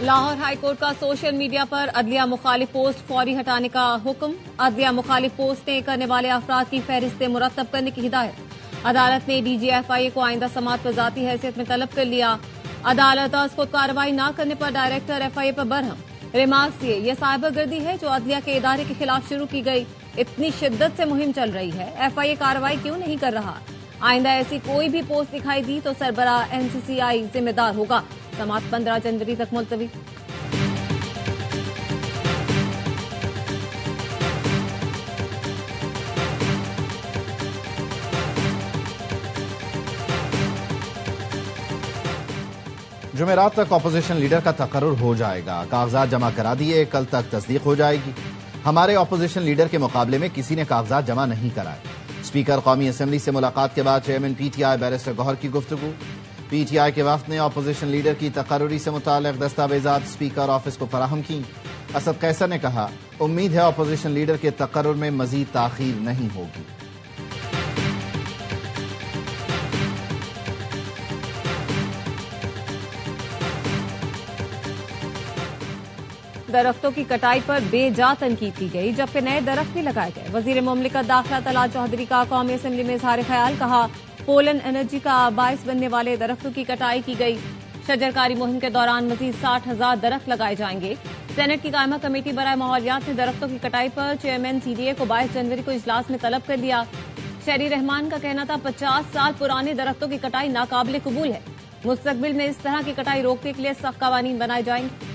Lahore high court का social media पर अदलिया मुखालिफ पोस्ट फौरी हटाने का हुक्म। अदलिया मुखालिफ पोस्टें करने वाले अफराद की फहरिस्तें मुरतब करने की हिदायत। अदालत ने DGFIA को आइंदा समात पर जाती हैसियत में तलब कर लिया। अदालत आज खुद कार्रवाई न करने पर डायरेक्टर FIA पर बरहम। रिमार्क्स दिए, यह साइबर गर्दी है जो अदलिया के इदारे के खिलाफ शुरू की गई। इतनी शिद्दत से मुहिम चल रही है, FIA कार्रवाई क्यों नहीं कर रहा? आइंदा ऐसी कोई भी पोस्ट दिखाई दी तो सरबराह NCCI जिम्मेदार होगा। समात 15 जनवरी तक मुलतवी। जुमेरात तक ऑपोजिशन लीडर का तकर्रुर हो जाएगा। कागजात जमा करा दिए, कल तक तस्दीक हो जाएगी। हमारे ऑपोजिशन लीडर के मुकाबले में किसी ने कागजात जमा नहीं कराए। स्पीकर कौमी असेंबली से मुलाकात के बाद चेयरमैन PTI बैरिस्टर गौहर की गुफ्तगू। PTI के वफ्द ने ऑपोजिशन लीडर की तकर्रुरी से मुताल्लिक दस्तावेजात स्पीकर ऑफिस को फराहम की। असद कैसर ने कहा, उम्मीद है ऑपोजिशन लीडर के तकर्रुर में मजीद ताखीर नहीं होगी। दरख्तों की कटाई पर बेजा तनकीद की गई, जबकि नए दरख्त भी लगाए गए। वजीर मुमलिकत दाखिला तलाल चौधरी का कौमी असेंबली में इजहार ख्याल। कहा, पोलन एनर्जी का बायस बनने वाले दरख्तों की कटाई की गई। शजरकारी मुहिम के दौरान मजीद 60,000 दरख्त लगाए जाएंगे। सेनेट की कायमा कमेटी बराए माहौलियात ने दरख्तों की कटाई पर चेयरमैन CDA को 22 जनवरी को इजलास में तलब कर दिया। शहरी रहमान का कहना था, 50 साल पुराने दरख्तों की कटाई नाकाबिले कबूल है। मुस्तकबिल में इस तरह की कटाई रोकने के लिए सख्त कवानीन बनाए जाएंगे।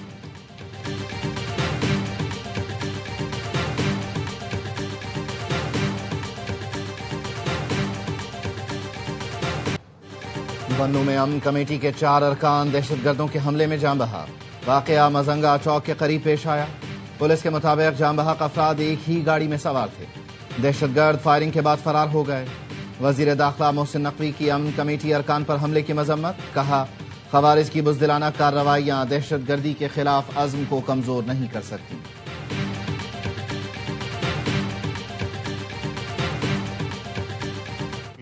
बन्नू में अमन कमेटी के 4 अरकान दहशतगर्दों के हमले में जान बहा। वाकया मजंगा चौक के करीब पेश आया। पुलिस के मुताबिक जान बहक अफराद एक ही गाड़ी में सवार थे। दहशतगर्द फायरिंग के बाद फरार हो गए। वजीर दाखिला मोहसिन नकवी की अमन कमेटी अरकान पर हमले की मजम्मत। कहा, खवारिज की बुज़दिलाना कार्रवाइयां दहशतगर्दी के खिलाफ अज़्म को कमजोर नहीं कर सकती।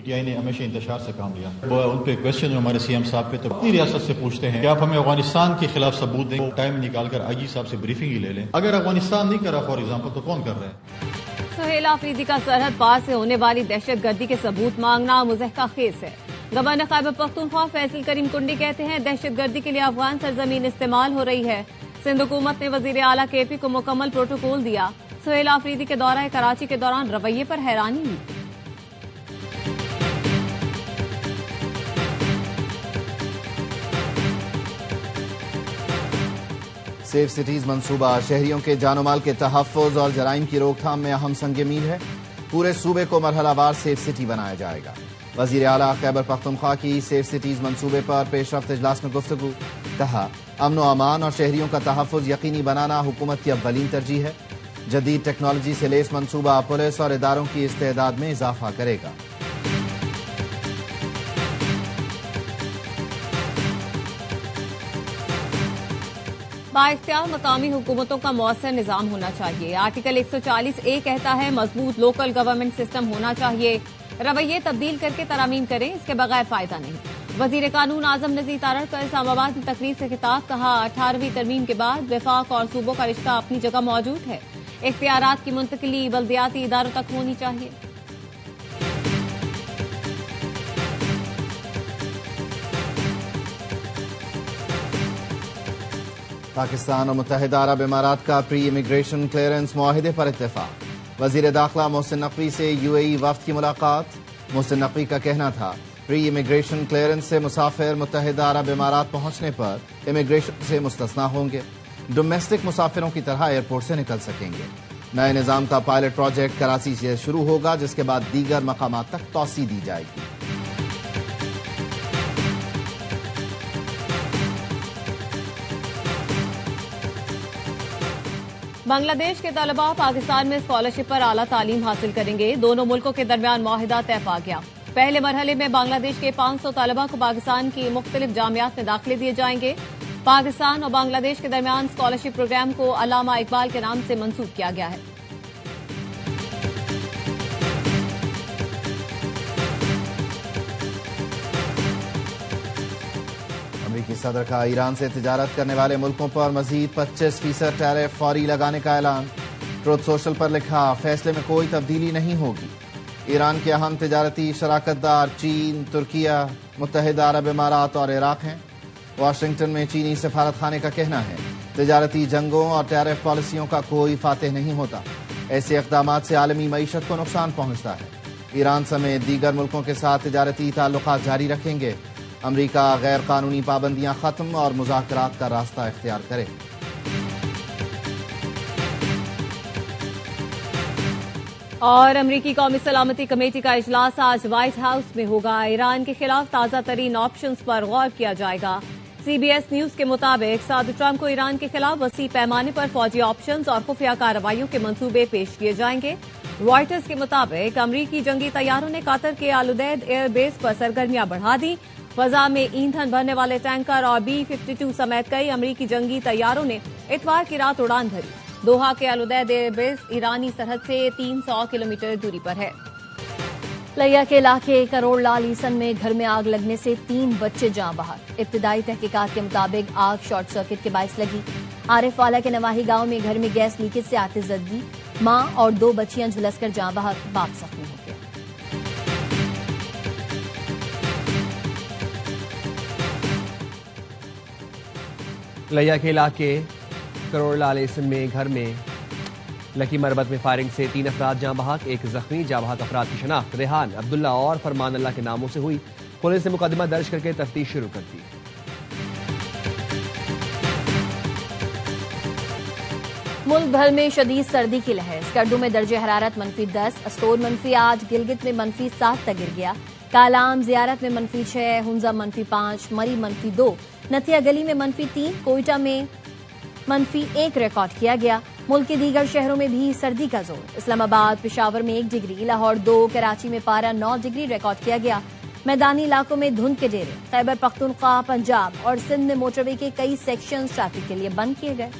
PTI ने हमेशा इंतशार से काम लिया। उन पे क्वेश्चन हमारे CM साहब पे तो अपनी रियासत से पूछते हैं कि आप हमें अफगानिस्तान के खिलाफ सबूत दें, टाइम निकालकर IG साहब से ब्रीफिंग ही ले लें। अगर अफगानिस्तान नहीं करा फॉर एग्जाम्पल तो कौन कर रहा है? सुहेल आफरीदी का सरहद पार से होने वाली दहशतगर्दी के सबूत मांगना मुज़हका खेज है। गवर्नर खैबर पख्तूनख्वा फैसल करीम कुंडी कहते हैं, दहशतगर्दी के लिए अफगान सरजमीन इस्तेमाल हो रही है। सिंध हुकूमत ने वजीर आला KP को मुकम्मल प्रोटोकॉल दिया। सुहेल आफरीदी के दौरा कराची के दौरान रवैये पर हैरानी हुई। सेफ सिटीज मंसूबा शहरियों के जानो माल के तहफ़्फ़ुज़ और जराइम की रोकथाम में अहम संग मील है। पूरे सूबे को मरहलावार सेफ सिटी बनाया जाएगा। वजीर आला खैबर पख्तूनख्वा की सेफ सिटीज मंसूबे पर पेशरफ्त इजलास में गुफ्तगू। कहा, अमन व अमान और शहरियों का तहफ़्फ़ुज़ यकीनी बनाना हुकूमत की अव्वलीन तरजीह है। जदीद टेक्नोलॉजी से लेस मंसूबा पुलिस और इदारों की इस्तेदाद में इजाफा करेगा। बाइख्तियार मकामी हुकूमतों का मौसर निजाम होना चाहिए। आर्टिकल 140A कहता है, मजबूत लोकल गवर्नमेंट सिस्टम होना चाहिए। रवैये तब्दील करके तरामीम करें, इसके बगैर फायदा नहीं। वजीर कानून आजम नजीर तारड़ का इस्लामाबाद में तकरीर से खिताब। कहा, 18वीं तरमीम के बाद वफाक और सूबों का रिश्ता अपनी जगह मौजूद है। इख्तियारात की मुंतकिली बल्दियाती इदारों तक होनी चाहिए। पाकिस्तान और मुत्तहिदा अरब इमारात का प्री इमिग्रेशन क्लियरेंस मुआहिदे पर इत्तेफाक। वजीर दाखिला मोहसिन नकवी से UAE वफ्द की मुलाकात। मोहसिन नकवी का कहना था, प्री इमिग्रेशन क्लियरेंस से मुसाफिर मुत्तहिदा अरब इमारात पहुंचने पर इमिग्रेशन से मुस्तस्ना होंगे। डोमेस्टिक मुसाफिरों की तरह एयरपोर्ट से निकल सकेंगे। नए निजाम का पायलट प्रोजेक्ट कराची से शुरू होगा, जिसके बाद दीगर मकामात तक तौसी दी जाएगी। बांग्लादेश के तलबा पाकिस्तान में स्कॉलरशिप पर आला तालीम हासिल करेंगे। दोनों मुल्कों के दरमियान मुआहिदा तय पा गया। पहले मरहले में बांग्लादेश के 500 तलबा को पाकिस्तान की मुख्तलिफ जामियात में दाखिले दिए जाएंगे। पाकिस्तान और बांग्लादेश के दरमियान स्कॉलरशिप प्रोग्राम को अल्लामा इकबाल के नाम से मंसूब किया गया है। अमरीकी सदर का ईरान से तिजारत करने वाले मुल्कों पर मजीद 25% टैरिफ फौरी लगाने का ऐलान। ट्रुथ सोशल पर लिखा, फैसले में कोई तब्दीली नहीं होगी। ईरान के अहम तिजारती शराकतदार चीन, तुर्किया, मुत्तहिदा अरब इमारात और इराक हैं। वाशिंगटन में चीनी सफारत खाने का कहना है, तिजारती जंगों और टैरिफ पॉलिसियों का कोई फातेह नहीं होता। ऐसे इक़दाम से आलमी मईशत को नुकसान पहुंचता है। ईरान समेत दीगर मुल्कों के साथ तिजारती ताल्लुकात जारी रखेंगे। अमरीका गैर कानूनी पाबंदियां खत्म और मुज़ाकरात का रास्ता इख्तियार करे। और अमरीकी कौमी सलामती कमेटी का इजलास आज व्हाइट हाउस में होगा। ईरान के खिलाफ ताजा तरीन ऑप्शंस पर गौर किया जाएगा। सीबीएस न्यूज के मुताबिक सदर ट्रंप को ईरान के खिलाफ वसी पैमाने पर फौजी ऑप्शंस और खुफिया कार्रवाइयों के मंसूबे पेश किए जाएंगे। रॉयटर्स के मुताबिक अमरीकी जंगी तैयारों ने कतर के आलुदैद एयरबेस पर सरगर्मियां बढ़ा दी। फजा में ईंधन भरने वाले टैंकर और B-52 समेत कई अमरीकी जंगी तैयारों ने इतवार की रात उड़ान भरी। दोहा के आलुदैद एयरबेस ईरानी सरहद से 300 किलोमीटर दूरी पर है। लिया के इलाके करोड़ लाल ईसन में घर में आग लगने से 3 बच्चे जान बहक। इब्तिदाई तहकीकात के मुताबिक आग शॉर्ट सर्किट के बायस लगी। आरिफवाला के नवाही गांव में घर में गैस लीकेज से आतिशज़दगी, मां और 2 बच्चियां झुलसकर जान बहक, बाप जख्मी हो गए। लिया के इलाके करोड़ लाल ईसन में घर में लकी मरबत में फायरिंग से 3 अफराद जां बहक, 1 जख्मी। जां बहक अफराद की शनाख्त रेहान, अब्दुल्ला और फरमान अल्लाह के नामों से हुई। पुलिस ने मुकदमा दर्ज करके तफ्तीश शुरू कर दी। मुल्क भर में शदीद सर्दी की लहर। स्कर्दू में दर्जे हरारत -10, अस्तोर -8, गिलगित में -7 तक गिर गया। कालाम जियारत में -6, हुंजा -5, मरी -2, नथिया गली में -3, कोयटा में -1 रिकॉर्ड किया गया। मुल्क के दीगर शहरों में भी सर्दी का जोर। इस्लामाबाद, पेशावर में 1 डिग्री, लाहौर 2, कराची में पारा 9 डिग्री रिकॉर्ड किया गया। मैदानी इलाकों में धुंध के डेरे। खैबर पख्तूनख्वा, पंजाब और सिंध में मोटरवे के कई सेक्शन ट्रैफिक के लिए बंद किए गए।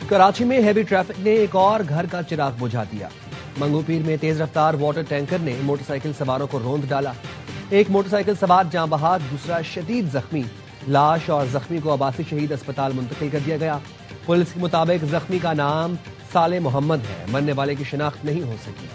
कराची में हैवी ट्रैफिक ने एक और घर का चिराग बुझा दिया। मंगूपीर में तेज रफ्तार वाटर टैंकर ने मोटरसाइकिल सवारों को रौंद डाला। एक मोटरसाइकिल सवार जां बहक, दूसरा शदीद जख्मी। लाश और जख्मी को अब्बासी शहीद अस्पताल मुंतकिल कर दिया गया। पुलिस के मुताबिक जख्मी का नाम साले मोहम्मद है। मरने वाले की शिनाख्त नहीं हो सकी।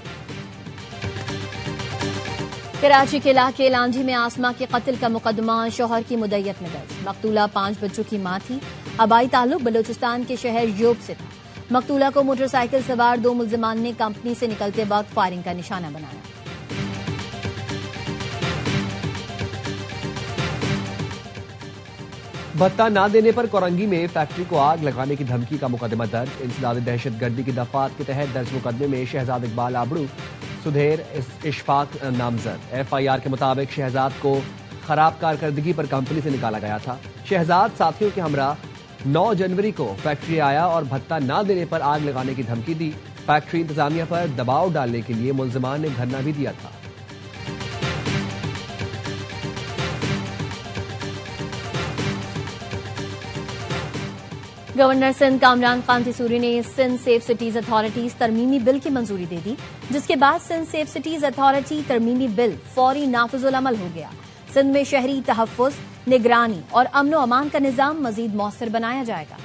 कराची के इलाके लांझी में आसमा के कत्ल का मुकदमा शौहर की मुद्दत में दर्ज। मकतूला 5 बच्चों की मां थी। आबाई ताल्लुक बलूचिस्तान के शहर योब से था। मकतूला को मोटरसाइकिल सवार 2 मुल्जिमान ने कंपनी से निकलते वक्त फायरिंग का निशाना बनाया। भत्ता न देने पर कोरंगी में फैक्ट्री को आग लगाने की धमकी का मुकदमा दर्ज। इंसदाद दहशतगर्दी की दफात के तहत दर्ज मुकदमे में शहजाद इकबाल आबड़ू, सुधेर इशफाक नामजद। FIR के मुताबिक शहजाद को खराब कारकर्दगी पर कंपनी से निकाला गया था। शहजाद साथियों के हमरा 9 जनवरी को फैक्ट्री आया और भत्ता न देने पर आग लगाने की धमकी दी। फैक्ट्री इंतजामिया पर दबाव डालने के लिए मुल्जिमान ने धरना भी दिया था। गवर्नर सिंध कामरान खान तिसूरी ने सिंध सेफ सिटीज अथॉरिटीज तरमीमी बिल की मंजूरी दे दी, जिसके बाद सिंध सेफ सिटीज अथॉरिटी तरमीमी बिल फौरी नाफिजुल अमल हो गया। सिंध में शहरी तहफ्फुज, निगरानी और अमन व अमान का निजाम मजीद मौसर बनाया जाएगा।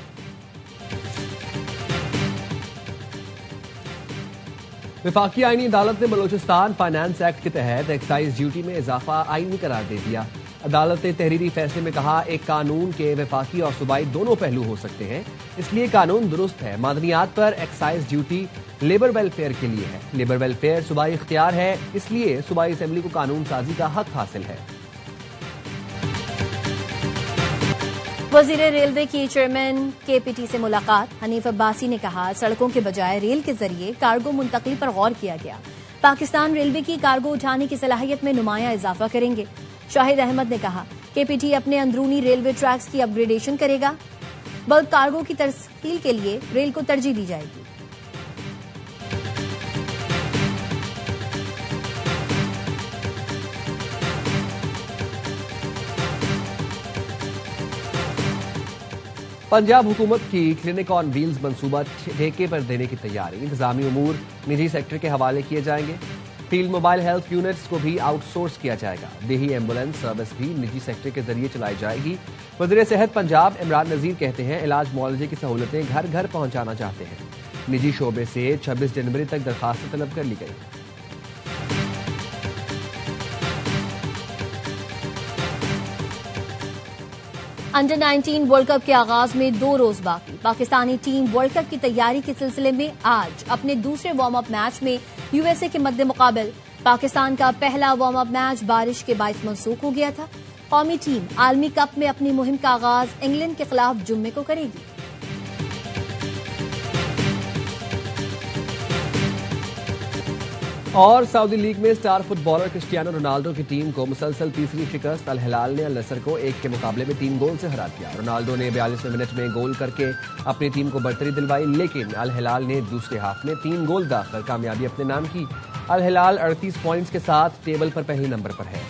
वफाकी आईनी अदालत ने बलोचिस्तान फाइनेंस एक्ट के तहत एक्साइज ड्यूटी में इजाफा आईनी करार दे दिया। अदालत ने तहरीरी फैसले में कहा, एक कानून के वफाकी और सूबाई दोनों पहलू हो सकते हैं, इसलिए कानून दुरुस्त है। मादनियात पर एक्साइज ड्यूटी लेबर वेलफेयर के लिए है। लेबर वेलफेयर सूबाई इख्तियार है, इसलिए सूबाई असेंबली को कानून साजी का हक हासिल है। वजीर रेलवे की चेयरमैन KPT से मुलाकात। हनीफ अब्बासी ने कहा, सड़कों के बजाय रेल के जरिए कार्गो मुंतकली पर गौर किया गया। पाकिस्तान रेलवे की कार्गो उठाने की सलाहियत में नुमाया इजाफा करेंगे। शाहिद अहमद ने कहा, KPT अपने अंदरूनी रेलवे ट्रैक्स की अपग्रेडेशन करेगा। बल्क कार्गो की तरसील के लिए रेल को तरजीह दी जाएगी। पंजाब हुकूमत की क्लिनिक ऑन व्हील्स मंसूबा ठेके पर देने की तैयारी। इंतजामी उमूर निजी सेक्टर के हवाले किए जाएंगे। फील्ड मोबाइल हेल्थ यूनिट्स को भी आउटसोर्स किया जाएगा। देही एम्बुलेंस सर्विस भी निजी सेक्टर के जरिए चलाई जाएगी। वज़ीर सेहत पंजाब इमरान नज़ीर कहते हैं इलाज मुआवजे की सहूलतें घर घर पहुंचाना चाहते हैं। निजी शोबे से 26 जनवरी तक दरखास्त तलब कर ली गई। अंडर 19 वर्ल्ड कप के आगाज में 2 रोज बाकी। पाकिस्तानी टीम वर्ल्ड कप की तैयारी के सिलसिले में आज अपने दूसरे वार्म अप मैच में यूएसए के मद्दे मुकाबल। पाकिस्तान का पहला वार्म अप मैच बारिश के बायस मनसूख हो गया था। कौमी टीम आलमी कप में अपनी मुहिम का आगाज इंग्लैंड के खिलाफ जुम्मे को करेगी। और सऊदी लीग में स्टार फुटबॉलर क्रिस्टियानो रोनाल्डो की टीम को मुसलसल तीसरी शिकस्त। अल हिलाल ने अल नसर को 1 के मुकाबले में 3 गोल से हरा दिया। रोनाल्डो ने 42वें मिनट में गोल करके अपनी टीम को बढ़तरी दिलवाई, लेकिन अल हिलाल ने दूसरे हाफ में 3 गोल दागकर कामयाबी अपने नाम की। अल हिलाल 38 पॉइंट्स के साथ टेबल पर पहले नंबर पर है।